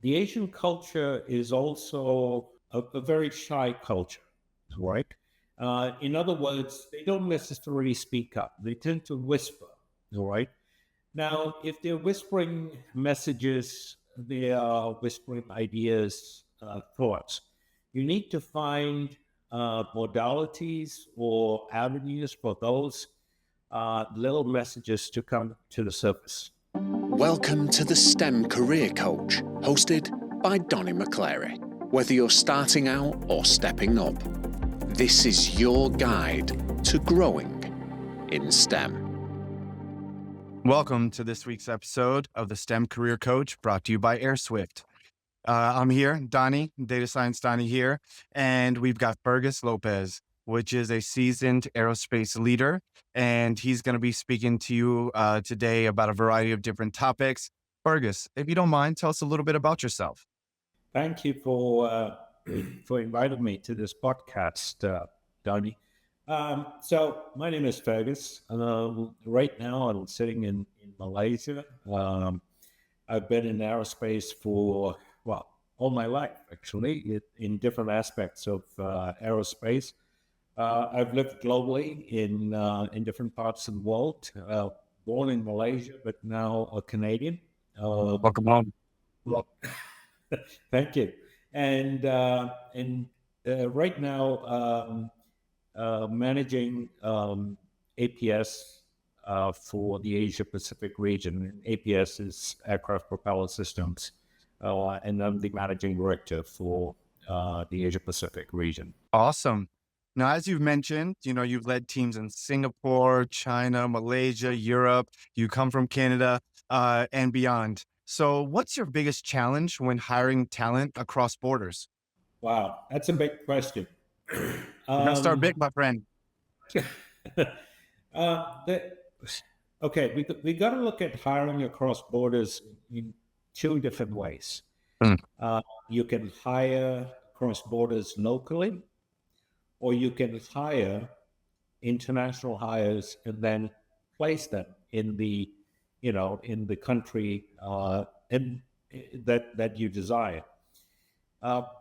the Asian culture is also a very shy culture, right? In other words, they don't necessarily speak up. They tend to whisper, all right? Now, if they're whispering messages, they are whispering ideas, thoughts. You need to find modalities or avenues for those little messages to come to the surface. Welcome to the STEM Career Coach, hosted by Donnie McClary. Whether you're starting out or stepping up, this is your guide to growing in STEM. Welcome to this week's episode of the STEM Career Coach, brought to you by Airswift. I'm here, Donnie, Data Science Donnie here, and we've got Fergus Lopez, which is a seasoned aerospace leader, and he's going to be speaking to you today about a variety of different topics. Fergus, if you don't mind, tell us a little bit about yourself. Thank you for inviting me to this podcast, Donnie. So my name is Fergus. Right now I'm sitting in Malaysia. I've been in aerospace for, all my life, actually, in different aspects of aerospace. I've lived globally in different parts of the world. Born in Malaysia, but now a Canadian. Welcome home. Well, thank you. And right now, managing APS for the Asia Pacific region. APS is Aircraft Propeller Systems, and I'm the managing director for the Asia Pacific region. Awesome. Now, as you've mentioned, you've led teams in Singapore, China, Malaysia, Europe. You come from Canada and beyond. So what's your biggest challenge when hiring talent across borders? Wow, that's a big question. You're gonna start big, my friend. Okay, we got to look at hiring across borders in two different ways. You can hire across borders locally, or you can hire international hires and then place them in the country and that you desire.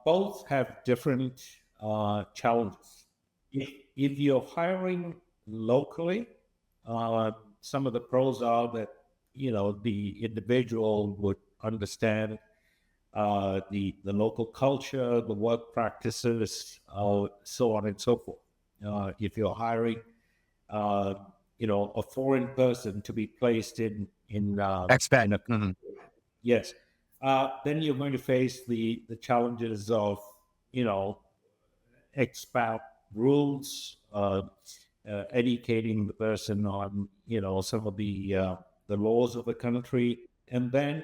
Both have different challenges. If you're hiring locally, some of the pros are that the individual would understand the local culture, the work practices, so on and so forth. If you're hiring a foreign person to be placed in expat, yes, then you're going to face the challenges of expat rules, educating the person on some of the laws of the country, and then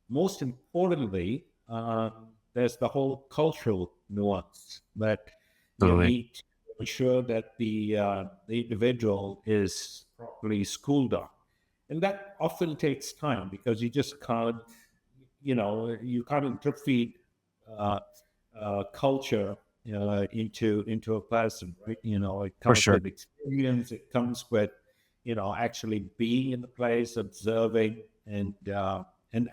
most importantly, there's the whole cultural nuance that you need to ensure that the individual is properly schooled on, and that often takes time because you just can't you can't drip feed culture into a person, right? It comes with experience. It comes with actually being in the place, observing and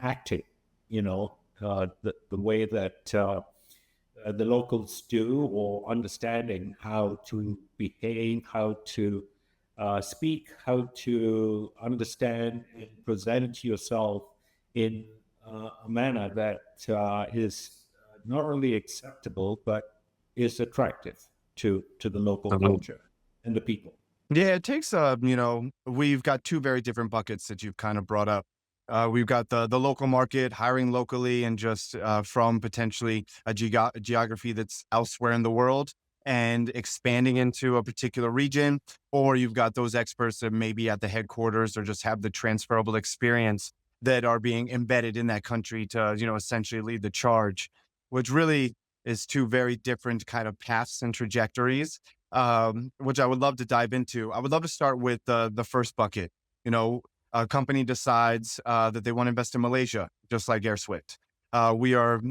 acting. The way that the locals do, or understanding how to behave, how to speak, how to understand and present yourself in a manner that is not only acceptable but is attractive to the local culture and the people. Yeah, it takes we've got two very different buckets that you've kind of brought up. We've got the local market, hiring locally, and just from potentially a geography that's elsewhere in the world and expanding into a particular region, or you've got those experts that maybe at the headquarters or just have the transferable experience that are being embedded in that country to, essentially lead the charge, which really is two very different kind of paths and trajectories, which I would love to dive into. I would love to start with the first bucket. A company decides that they want to invest in Malaysia, just like Airswift. We are,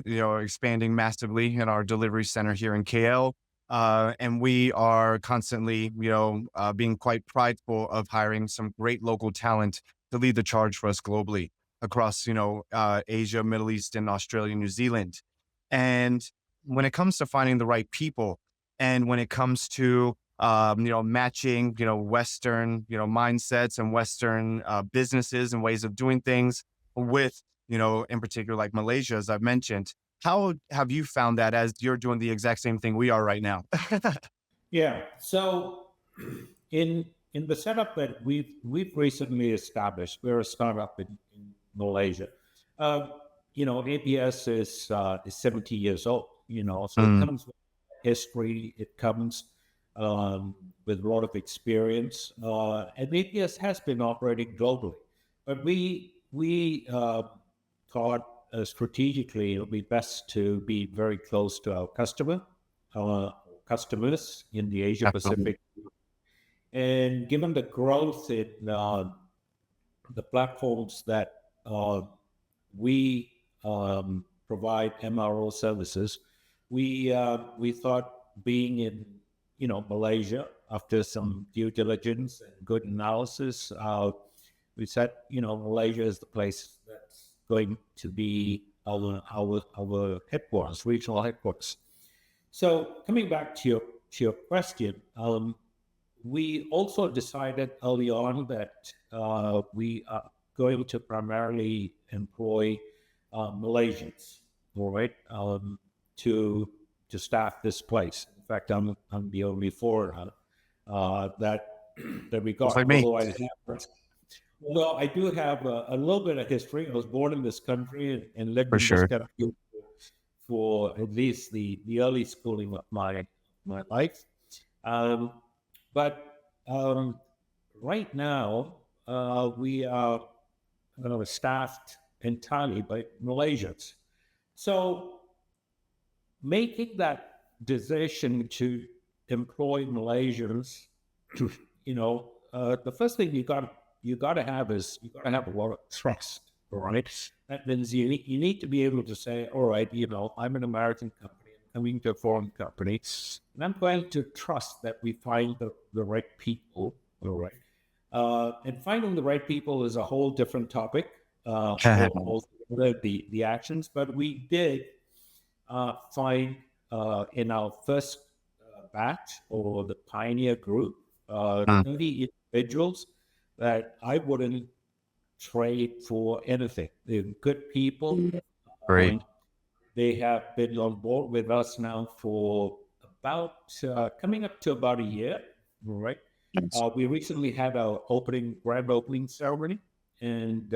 expanding massively in our delivery center here in KL. And we are constantly, being quite prideful of hiring some great local talent to lead the charge for us globally. across, Asia, Middle East, and Australia, New Zealand. And when it comes to finding the right people, and when it comes to, matching, Western, mindsets and Western businesses and ways of doing things with, in particular, like Malaysia, as I've mentioned, how have you found that as you're doing the exact same thing we are right now? Yeah. So in the setup that we've recently established, we're a startup in Malaysia. Uh, ABS is 70 years old. So it Mm, comes with history. It comes with a lot of experience, and ABS has been operating globally. But we thought strategically it would be best to be very close to our uh, customers in the Asia absolutely. Pacific. And given the growth in the platforms that we provide MRO services, we thought being in Malaysia, after some due diligence and good analysis, we said Malaysia is the place that's going to be our headquarters, regional headquarters. So coming back to your question, we also decided early on that we are going to primarily employ Malaysians, all right, to staff this place. In fact, I'm the only foreigner that that we Just got. like me, Although I do have a little bit of history. I was born in this country and lived for in this sure. country for at least the early schooling of my life. Um, but right now, we are staffed entirely by Malaysians. So making that decision to employ Malaysians, the first thing you got to have is you got to have a lot of trust, right? That means you need to be able to say, all right, I'm an American company, I'm coming to a foreign company, and I'm going to trust that we find the right people, all right? And finding the right people is a whole different topic, all the actions, but we did find in our first batch or the pioneer group, Mm, 30 individuals that I wouldn't trade for anything. They're good people. great. They have been on board with us now for about coming up to about a year, right? Nice. We recently had our grand opening ceremony, and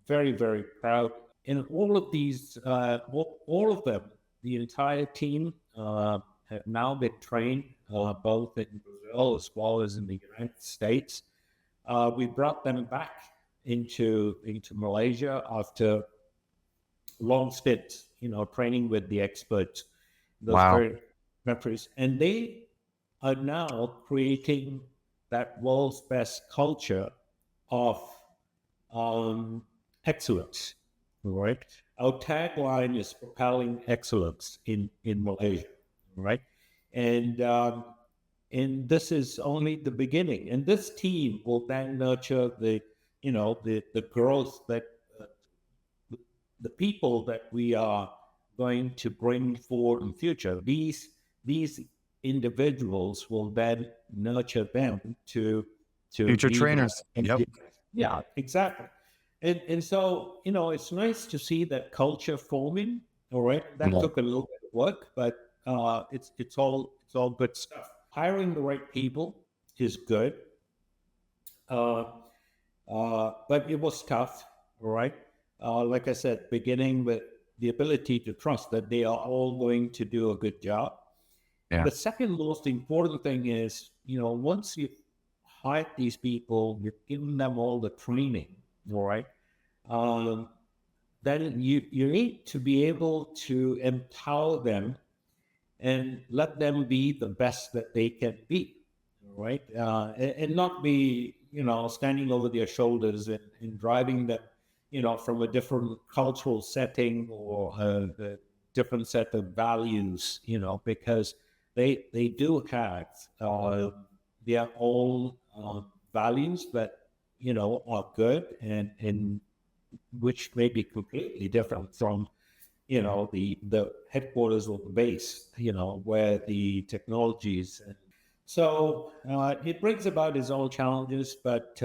very, very proud. And all of these, all of them, the entire team have now been trained both in Brazil as well as in the United States. We brought them back into Malaysia after long stints, training with the experts in those Wow. very countries, and they are now creating that world's best culture of excellence. Right, our tagline is propelling excellence in Malaysia. Right, and this is only the beginning. And this team will then nurture the growth that uh, the people that we are going to bring forward in future. These individuals will then nurture them to Future be the trainers. Yep. yeah, exactly. And so it's nice to see that culture forming. All right, that Yeah. took a little bit of work, but it's all good stuff. Hiring the right people is good. Uh, but it was tough, all right? Like I said, beginning with the ability to trust that they are all going to do a good job. Yeah. The second most important thing is, once you've hired these people, you've given them all the training, all right? Um, then you need to be able to empower them and let them be the best that they can be, right? And not be, standing over their shoulders and driving them, from a different cultural setting or a different set of values, because they do have their own values that, are good and which may be completely different from, you know, the headquarters or the base, you know, where the technologies. So it brings about its own challenges, but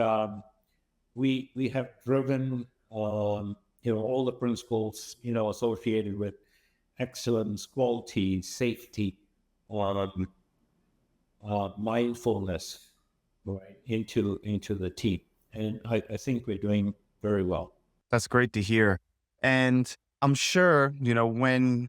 we have driven, you know, all the principles, you know, associated with excellence, quality, safety, mindfulness, right, into the team, and I think we're doing very well. That's great to hear. And I'm sure, you know, when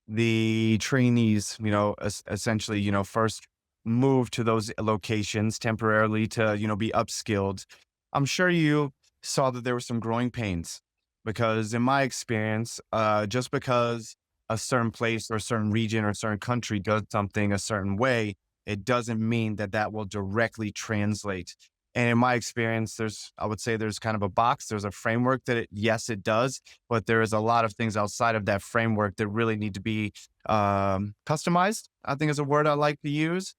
the trainees, you know, essentially, you know, first move to those locations temporarily to, you know, be upskilled, I'm sure you saw that there were some growing pains because in my experience, just because a certain place or a certain region or a certain country does something a certain way, it doesn't mean that that will directly translate. And in my experience, I would say there's kind of a box, there's a framework that yes, it does, but there is a lot of things outside of that framework that really need to be customized, I think is a word I like to use.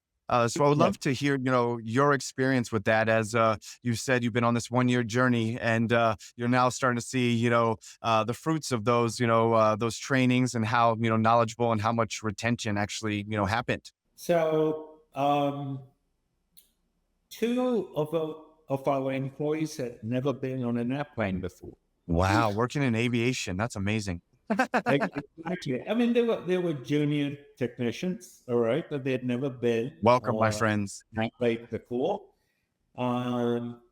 So I would Yeah. love to hear, you know, your experience with that as you said, you've been on this 1 year journey and you're now starting to see, you know, the fruits of those, you know, those trainings and how, you know, knowledgeable and how much retention actually, you know, happened. So two of our employees had never been on an airplane before. Wow. Working in aviation. That's amazing. Exactly. I mean, they were junior technicians, all right, but they had never been Welcome, my on friends. an airplane before. Um,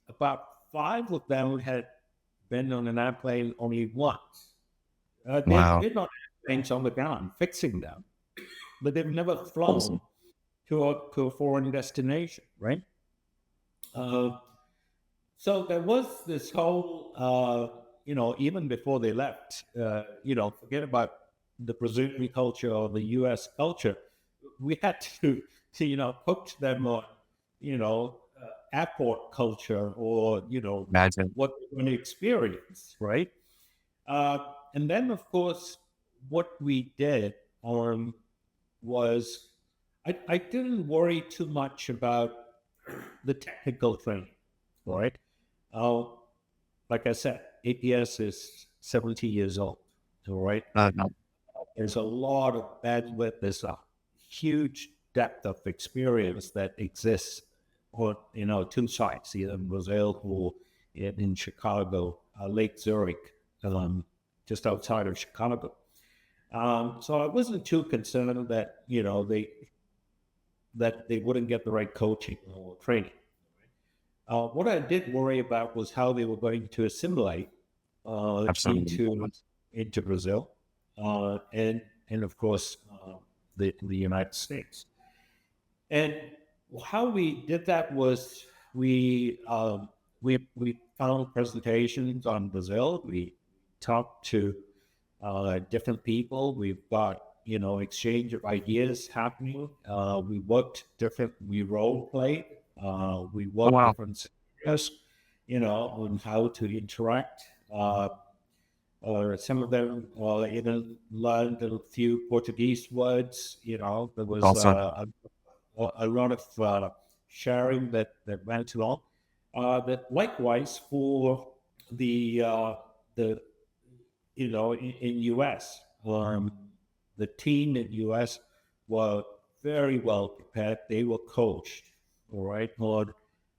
about five of them had been on an airplane only once. They've Wow. been on airplanes on the ground, fixing them, but they've never flown Awesome. to a foreign destination, right? Uh, so there was this whole, you know, even before they left, you know, forget about the Brazilian culture or the U.S. culture. We had to you know, coach them on, you know, airport culture or, you know, Imagine. what they're going to experience, right? And then, of course, what we did was I didn't worry too much about the technical training, right? Uh, like I said, APS is 70 years old, all right? No. There's a lot of bandwidth, there's a huge depth of experience that exists on, you know, two sites, either in Brazil or in Chicago, Lake Zurich, just outside of Chicago. So I wasn't too concerned that, you know, they wouldn't get the right coaching or training. What I did worry about was how they were going to assimilate Absolutely. into Brazil, and of course the United States. And how we did that was we found presentations on Brazil. We talked to different people. We've got, you know, exchange of ideas happening. We worked different. We role played. We Oh, worked wow. different scenarios, you know, on how to interact. Or some of them even learned a few Portuguese words. You know, there was Awesome. a lot of sharing that went along. But likewise for the you know, in US, the team in US were very well prepared. They were coached, all right, Lord.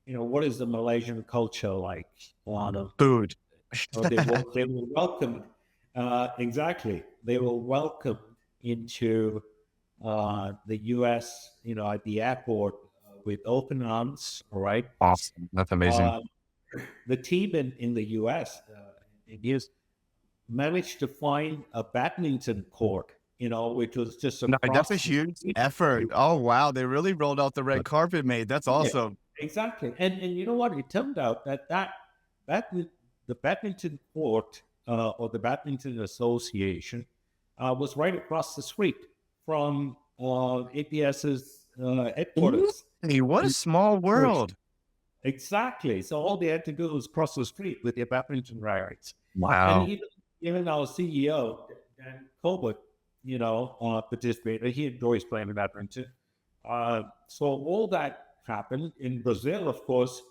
You know, what is the Malaysian culture like? Food. They were welcomed. Exactly, they were welcomed into the U.S. You know, at the airport with open arms. All right. Awesome. That's amazing. Uh, the team in the U.S. It is managed to find a badminton court. You know, which was just No, that's a across the huge street. effort. Oh, wow. They really rolled out the red carpet, mate. That's Yeah, awesome. exactly. And you know what? It turned out that the badminton court or the badminton association was right across the street from APS's headquarters. Hey, what a small world. Exactly. So all they had to do was cross the street with their badminton rackets. And Wow. even our CEO, Dan Colbert, you know, participated. He enjoys playing badminton. So all that happened in Brazil, of course,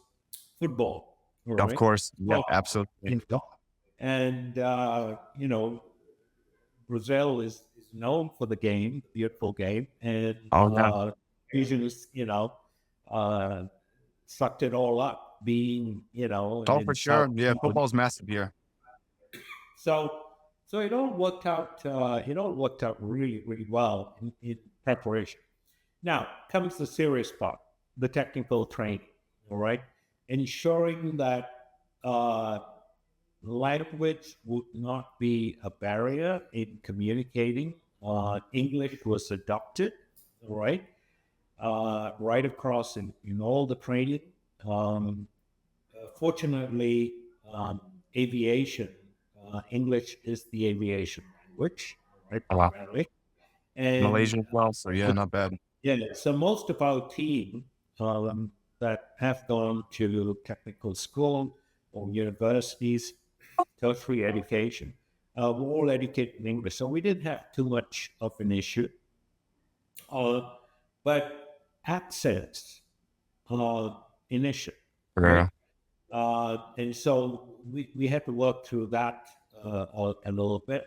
football. All Of right. course. Yep, Oh, absolutely. you know, And, Brazil is known for the game, beautiful game. And Oh yeah. Asians, uh, sucked it all up, being, Oh, in for South. sure. Yeah, football's massive here. So, so it all worked out. It all worked out really, really well in preparation. Now comes the serious part, the technical training. All right, ensuring that uh, language would not be a barrier in communicating. English was adopted. All right, right across in all the training. Um, Fortunately, um, aviation, English is the aviation language, right? Oh, wow. Primarily. And Malaysia as well. So yeah, not bad. yeah, so most of our team that have gone to technical school or universities, tertiary education, were all educated in English. So we didn't have too much of an issue. Uh, but access, an issue, right? Yeah. And so we had to work through that a little bit.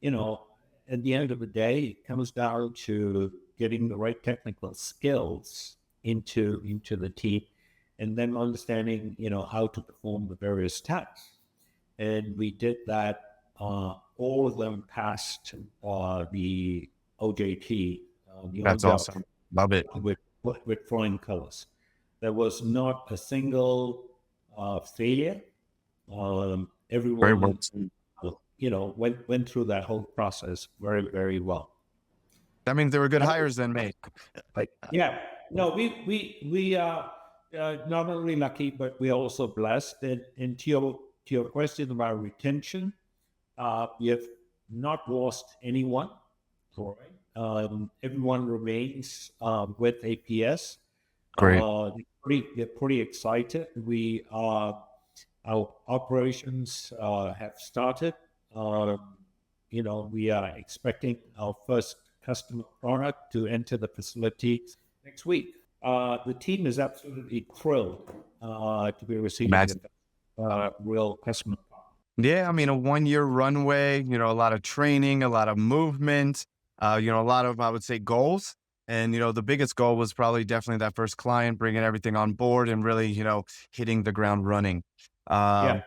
You know, at the end of the day, it comes down to getting the right technical skills into the team, and then understanding how to perform the various tasks. And we did that. All of them passed the OJT, the on That's job awesome. Love it. with flying colors. There was not a single failure. Very well. Everyone, went through that whole process very, very well. That means they were good hires then, mate. Yeah, no, we are not only lucky, but we are also blessed. And to your question about retention, we have not lost anyone. All right. Everyone remains with APS. Great. They're pretty excited. Our operations have started. We are expecting our first customer product to enter the facility next week. The team is absolutely thrilled to be receiving Imagine. a real customer. Yeah, I mean, a 1-year runway, a lot of training, a lot of movement, a lot of, I would say, goals. And, the biggest goal was probably definitely that first client, bringing everything on board and really, hitting the ground running. Yeah.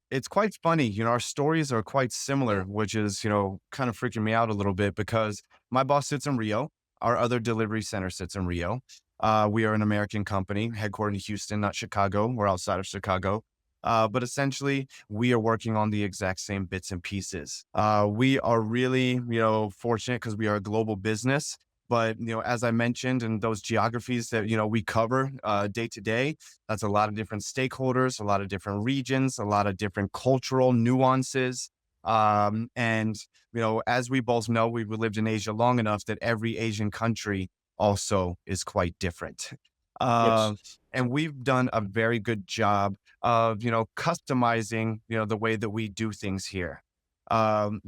It's quite funny, our stories are quite similar, which is, kind of freaking me out a little bit because my boss sits in Rio. Our other delivery center sits in Rio. We are an American company headquartered in Houston, not Chicago. We're outside of Chicago. But essentially, we are working on the exact same bits and pieces. We are really, fortunate because we are a global business. But, as I mentioned, in those geographies that, we cover day to day, that's a lot of different stakeholders, a lot of different regions, a lot of different cultural nuances. And, as we both know, we've lived in Asia long enough that every Asian country also is quite different. Yes. Uh, and we've done a very good job of, customizing, the way that we do things here. In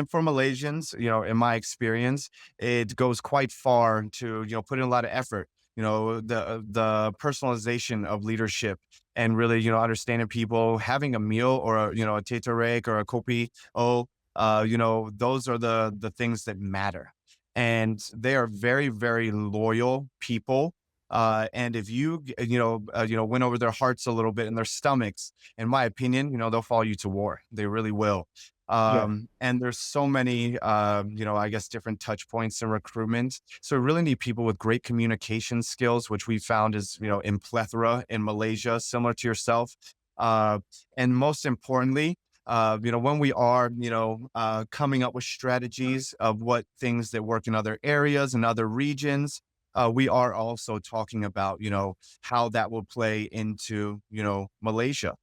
for Malaysians, in my experience, it goes quite far to, put in a lot of effort, the personalization of leadership and really, understanding people, having a meal or a teh tarik or a kopi. Those are the things that matter. And they are very, very loyal people. And if you, win over their hearts a little bit and their stomachs, in my opinion, they'll follow you to war. They really will. Yeah. And there's so many, I guess different touch points in recruitment. So we really need people with great communication skills, which we found is, in plethora in Malaysia, similar to yourself. Uh, and most importantly, when we are, coming up with strategies of what things that work in other areas and other regions, we are also talking about, how that will play into, Malaysia.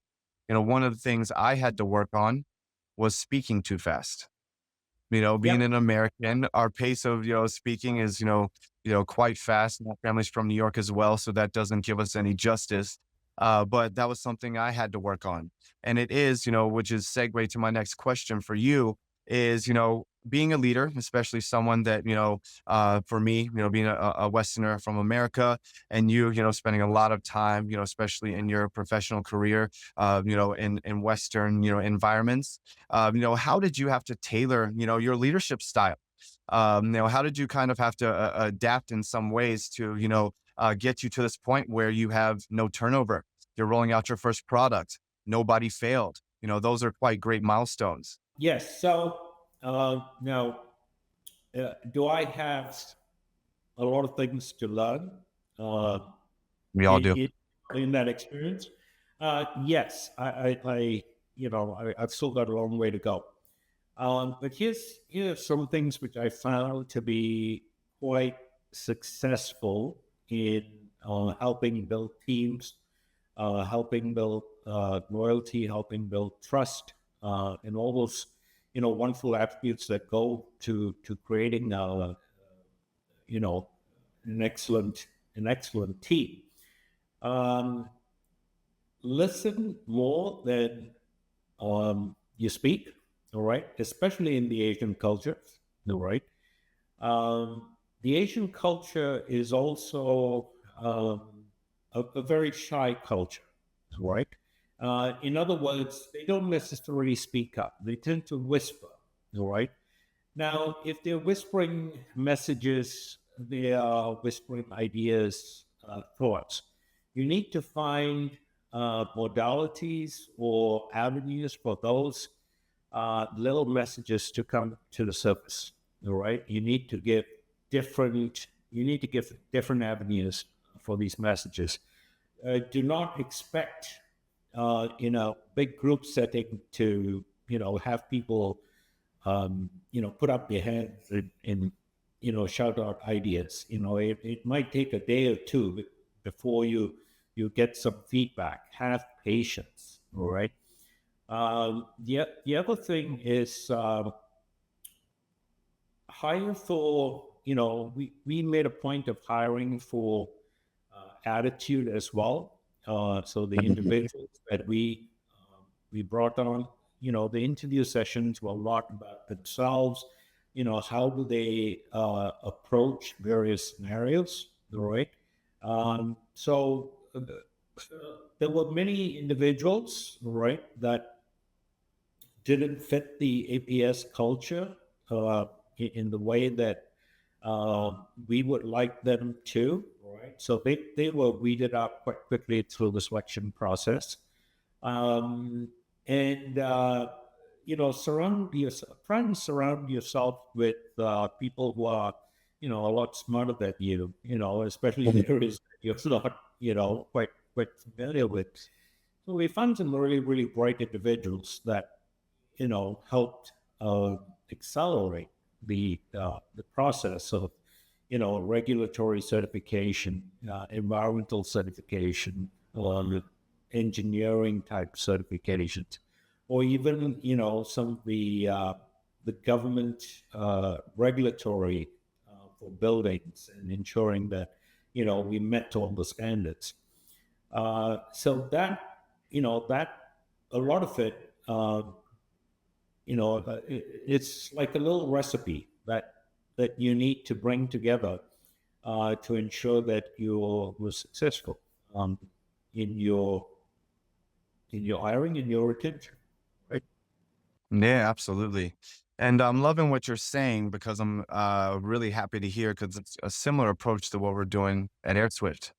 One of the things I had to work on was speaking too fast. Being Yep. an American, our pace of, speaking is, quite fast. My family's from New York as well, so that doesn't give us any justice. But that was something I had to work on. And it is, which is segue to my next question for you is, being a leader, especially someone that, for me, being a Westerner from America, and spending a lot of time, especially in your professional career, in Western, environments, how did you have to tailor, your leadership style? How did you kind of have to adapt in some ways to, get you to this point where you have no turnover? You're rolling out your first product. Nobody failed. Those are quite great milestones. Yes. So now, do I have a lot of things to learn uh, We all do. in, in that experience? Yes, I've still got a long way to go. But here's some things which I found to be quite successful in helping build teams, helping build loyalty, helping build trust, and all those wonderful attributes that go to creating you know an excellent team. Um, Listen more than you speak, all right, especially in the Asian culture, all right. The Asian culture is also a very shy culture, right? In other words, they don't necessarily speak up. They tend to whisper, all right? Now, if they're whispering messages, they are whispering ideas, thoughts. You need to find modalities or avenues for those little messages to come to the surface. All right, You need to give different avenues for these messages. Do not expect in a big group setting to have people put up their hands and shout out ideas. It might take a day or two before you get some feedback. Have patience. All right. The other thing is hire for, we made a point of hiring for attitude as well. So the individuals that we brought on, the interview sessions were a lot about themselves. How do they approach various scenarios, right? So there were many individuals, right, that didn't fit the APS culture in the way that we would like them to, right? So they were weeded out quite quickly through the selection process. Um, and, try and surround yourself with people who are, a lot smarter than you, especially in areas that you're not, quite familiar with. So we found some really, really bright individuals that helped accelerate the process of regulatory certification, environmental certification, engineering type certifications, or even some of the government regulatory for buildings and ensuring that we met all the standards. So that a lot of it. It's like a little recipe that you need to bring together to ensure that you were successful in your hiring and your retention, right? Yeah, absolutely. And I'm loving what you're saying because I'm really happy to hear because it's a similar approach to what we're doing at Airswift.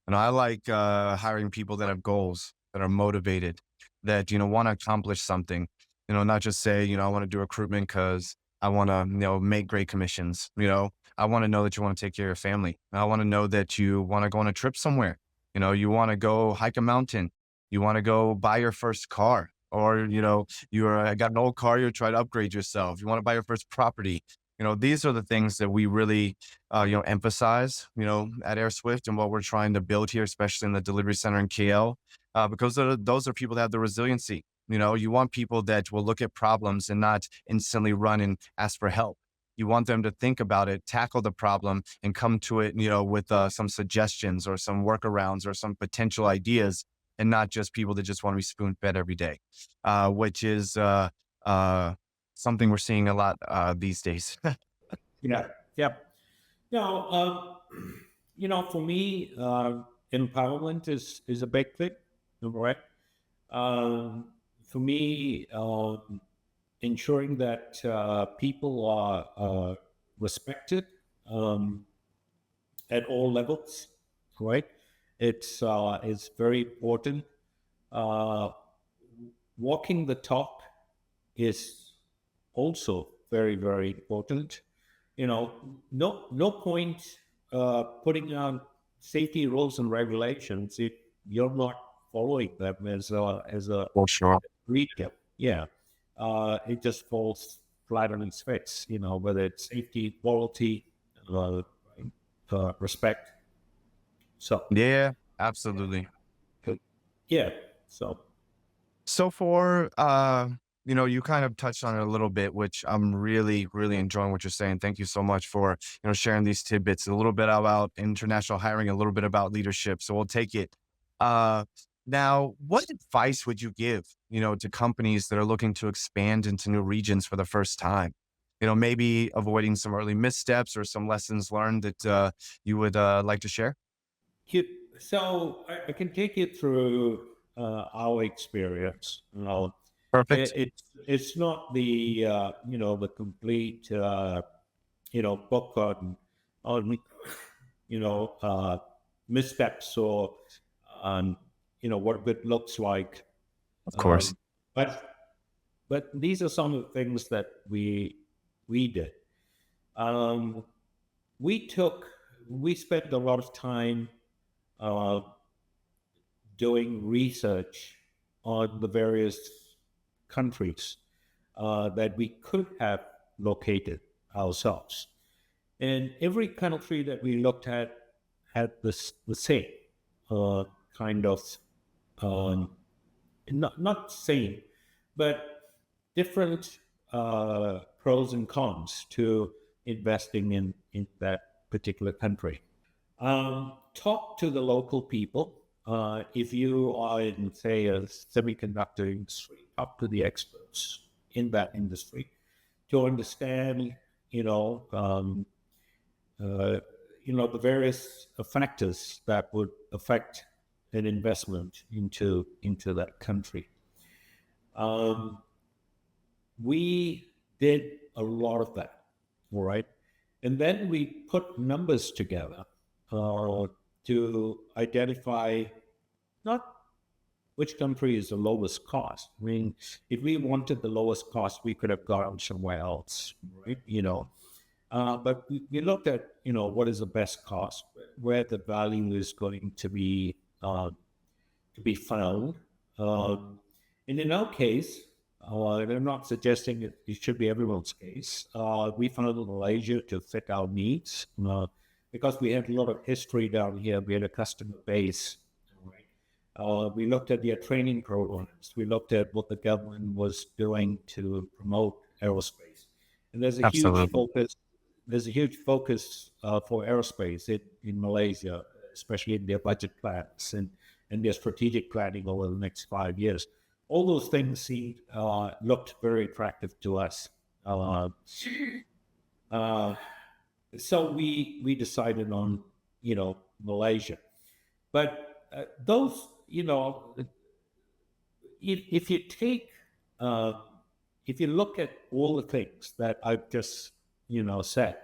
And I like hiring people that have goals, that are motivated, that, want to accomplish something, not just say, I want to do recruitment because I want to, make great commissions. I want to know that you want to take care of your family. I want to know that you want to go on a trip somewhere. You want to go hike a mountain. You want to go buy your first car, or, you're got an old car, you're trying to upgrade yourself. You want to buy your first property. These are the things that we really, emphasize, at Airswift and what we're trying to build here, especially in the delivery center in KL, because those are people that have the resiliency. You want people that will look at problems and not instantly run and ask for help. You want them to think about it, tackle the problem, and come to it, with some suggestions or some workarounds or some potential ideas, and not just people that just want to be spoon fed every day, which is something we're seeing a lot these days. Yeah, yeah. No, for me, empowerment is a big thing, right? For me, ensuring that people are respected um, at all levels, right? It's very important. Uh, Walking the talk is also very, very important. No point putting out safety rules and regulations if you're not following them as a For sure. reader. Yeah, it just falls flat on its face. Whether it's safety, quality, uh, respect. So Yeah, absolutely. yeah, so So you kind of touched on it a little bit, which I'm really, really enjoying what you're saying. Thank you so much for, sharing these tidbits, a little bit about international hiring, a little bit about leadership. So we'll take it. Uh, Now, what advice would you give, to companies that are looking to expand into new regions for the first time? Maybe avoiding some early missteps or some lessons learned that you would like to share? you, I can take you through our experience. Perfect. It's not the complete book on missteps or what good looks like. Of course. Um, but these are some of the things that we did. Um, we spent a lot of time uh, doing research on the various countries that we could have located ourselves. And every country that we looked at had the same uh, kind of, um, not same, but different pros and cons to investing in that particular country. Talk to the local people. If you are in, say, a semiconductor industry, talk to the experts in that industry to understand, you know, um, the various factors that would affect an investment into that country. Um, we did a lot of that, all right, and then we put numbers together to identify not which country is the lowest cost. I mean, if we wanted the lowest cost, we could have gone somewhere else, right? But we looked at, what is the best cost, where the value is going to be found. Um, and in our case, and I'm not suggesting it should be everyone's case, we found Malaysia to fit our needs because we had a lot of history down here. We had a customer base. Right? We looked at their training programs. We looked at what the government was doing to promote aerospace. And there's a huge Absolutely. focus. There's a huge focus for aerospace in Malaysia, especially in their budget plans and their strategic planning over the next 5 years. All those things looked very attractive to us. Uh, uh, so we decided on Malaysia, but those if you take uh, if you look at all the things that I've just said,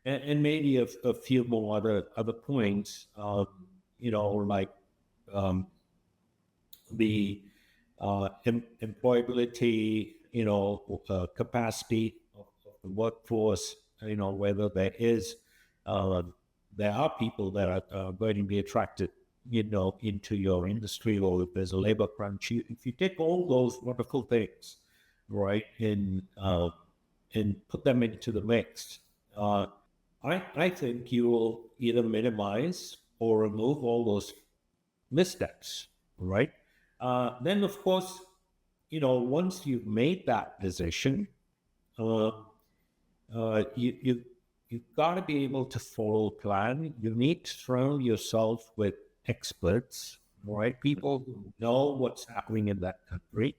and maybe a few more other points, like um, the employability, capacity of the workforce, whether uh, there are people that are going to be attracted, into your industry, or if there's a labor crunch. If you take all those wonderful things, right, and put them into the mix, I think you will either minimize or remove all those missteps, right? Then, of course, once you've made that decision, uh, you've got to be able to follow plan. You need to surround yourself with experts, right? People who know what's happening in that country.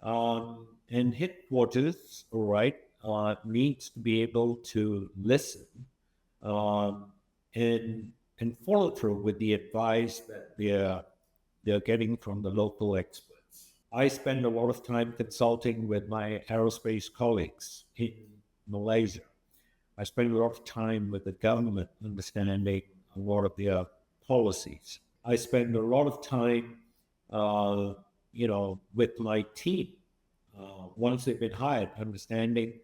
Um, And headquarters, all right, needs to be able to listen um, and follow through with the advice that they're getting from the local experts. I spend a lot of time consulting with my aerospace colleagues in Malaysia. I spend a lot of time with the government understanding a lot of their policies. I spend a lot of time, uh, with my team once they've been hired, understanding,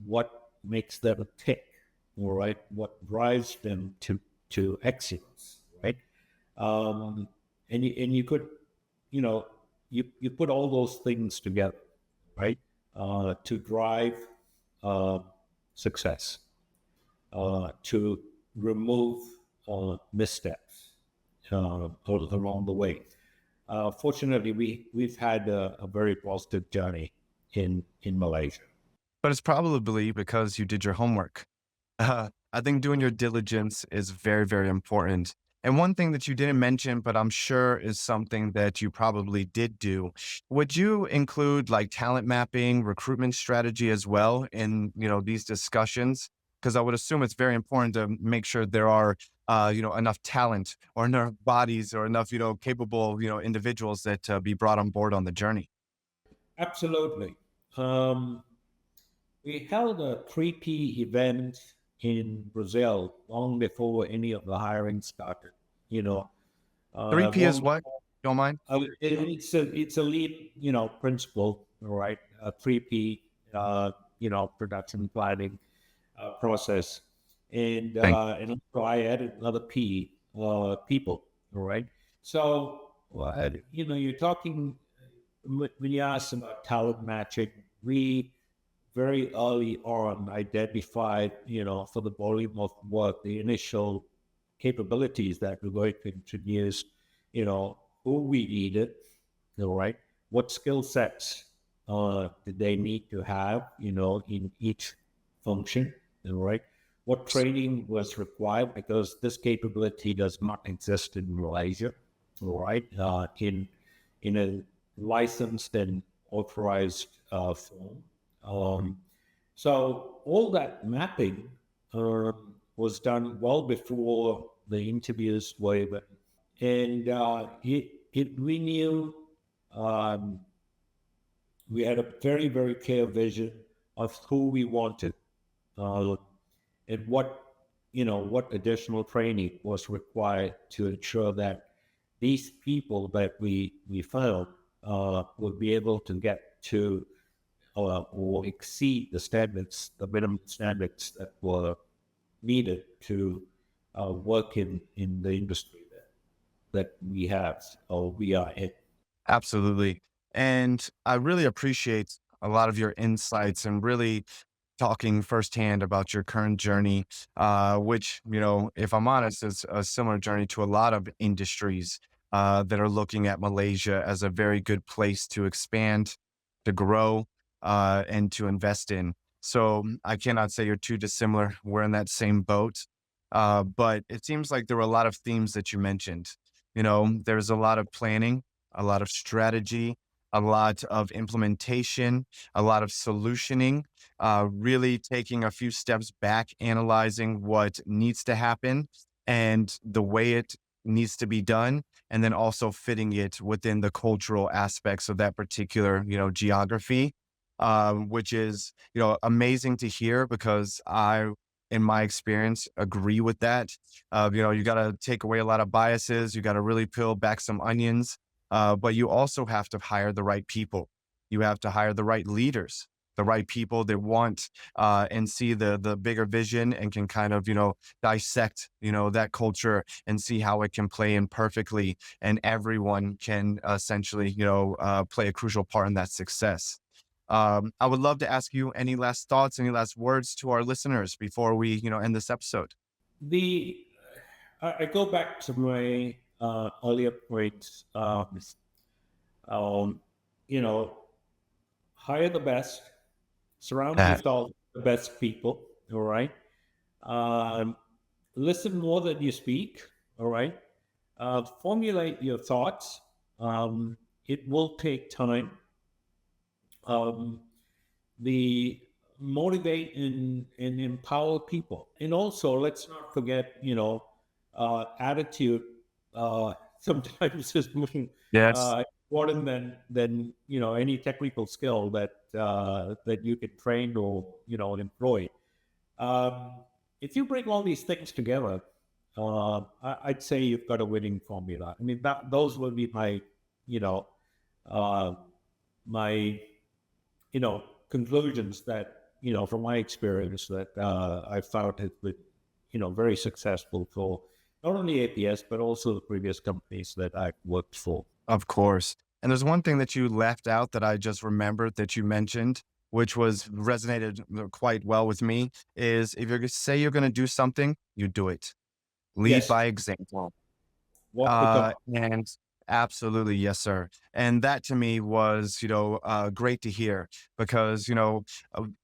what makes them tick, all right, what drives them to excellence, right? Um, and you could, you put all those things together, right, to drive uh, success, to remove missteps along the way. Fortunately, we've had a very positive journey in Malaysia. But it's probably because you did your homework. I think doing your diligence is very, very important. And one thing that you didn't mention, but I'm sure is something that you probably did do, would you include like talent mapping, recruitment strategy as well in, these discussions? Because I would assume it's very important to make sure there are, enough talent or enough bodies or enough, capable, individuals that be brought on board on the journey. Absolutely. Um, we held a 3P event in Brazil long before any of the hiring started. You know, 3P is one what? Don't mind? it's a lead, principle, all right? 3P, production planning process, and Thank also I added another P, people, all right? So, you're talking when you ask about talent matching, we very early on identified, for the volume of work, the initial capabilities that we're going to introduce, who we needed, all right, what skill sets did they need to have, in each function, all right, what training was required because this capability does not exist in Malaysia, all right, in a licensed and authorized form. So all that mapping was done well before the interviews were even, and we knew um, we had a very very clear vision of who we wanted uh, and what additional training was required to ensure that these people that we found would be able to get to or exceed the standards, the minimum standards that were needed to work in the industry that we have or we are in. Absolutely. And I really appreciate a lot of your insights and really talking firsthand about your current journey, which, if I'm honest, is a similar journey to a lot of industries that are looking at Malaysia as a very good place to expand, to grow, and to invest in. So I cannot say you're too dissimilar. We're in that same boat. But it seems like there were a lot of themes that you mentioned. There's a lot of planning, a lot of strategy, a lot of implementation, a lot of solutioning, really taking a few steps back, analyzing what needs to happen and the way it needs to be done, and then also fitting it within the cultural aspects of that particular, geography, which is, amazing to hear because in my experience, agree with that. You got to take away a lot of biases. You got to really peel back some onions, but you also have to hire the right people. You have to hire the right leaders, the right people that want and see the bigger vision and can kind of dissect that culture and see how it can play in perfectly, and everyone can essentially play a crucial part in that success. I would love to ask you any last thoughts, any last words to our listeners before we end this episode. The I go back to my earlier point. Um, you know, hire the best, surround That yourself with the best people. All right. Um, Listen more than you speak. All right. Formulate your thoughts. It will take time. the motivate and empower people. And also, let's not forget, attitude sometimes is more Yes. important than any technical skill that you can train or employ. If you bring all these things together, I'd say you've got a winning formula. I mean, those would be my, uh, my, conclusions that, from my experience that I found has been, very successful for not only APS, but also the previous companies that I've worked for. Of course. And there's one thing that you left out that I just remembered that you mentioned, which was resonated quite well with me, is if you're say you're going to do something, you do it. Lead Yes. by example. Walk the talk. And absolutely, yes, sir. And that to me was, great to hear because,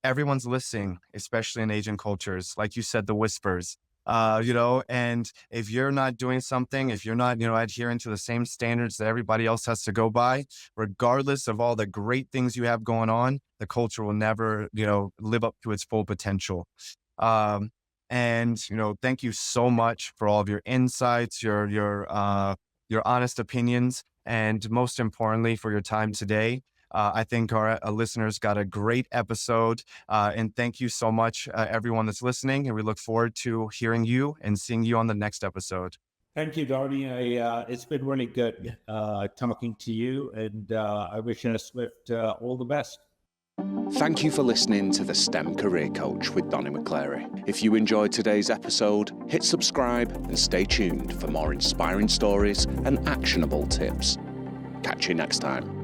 everyone's listening, especially in Asian cultures. Like you said, the whispers, and if you're not doing something, if you're not, adhering to the same standards that everybody else has to go by, regardless of all the great things you have going on, the culture will never, live up to its full potential. And, thank you so much for all of your insights, your honest opinions, and most importantly, for your time today. I think our listeners got a great episode. And thank you so much, everyone that's listening. And we look forward to hearing you and seeing you on the next episode. Thank you, Donnie. It's been really good talking to you, and I wish Airswift all the best. Thank you for listening to the STEM Career Coach with Donnie McClary. If you enjoyed today's episode, hit subscribe and stay tuned for more inspiring stories and actionable tips. Catch you next time.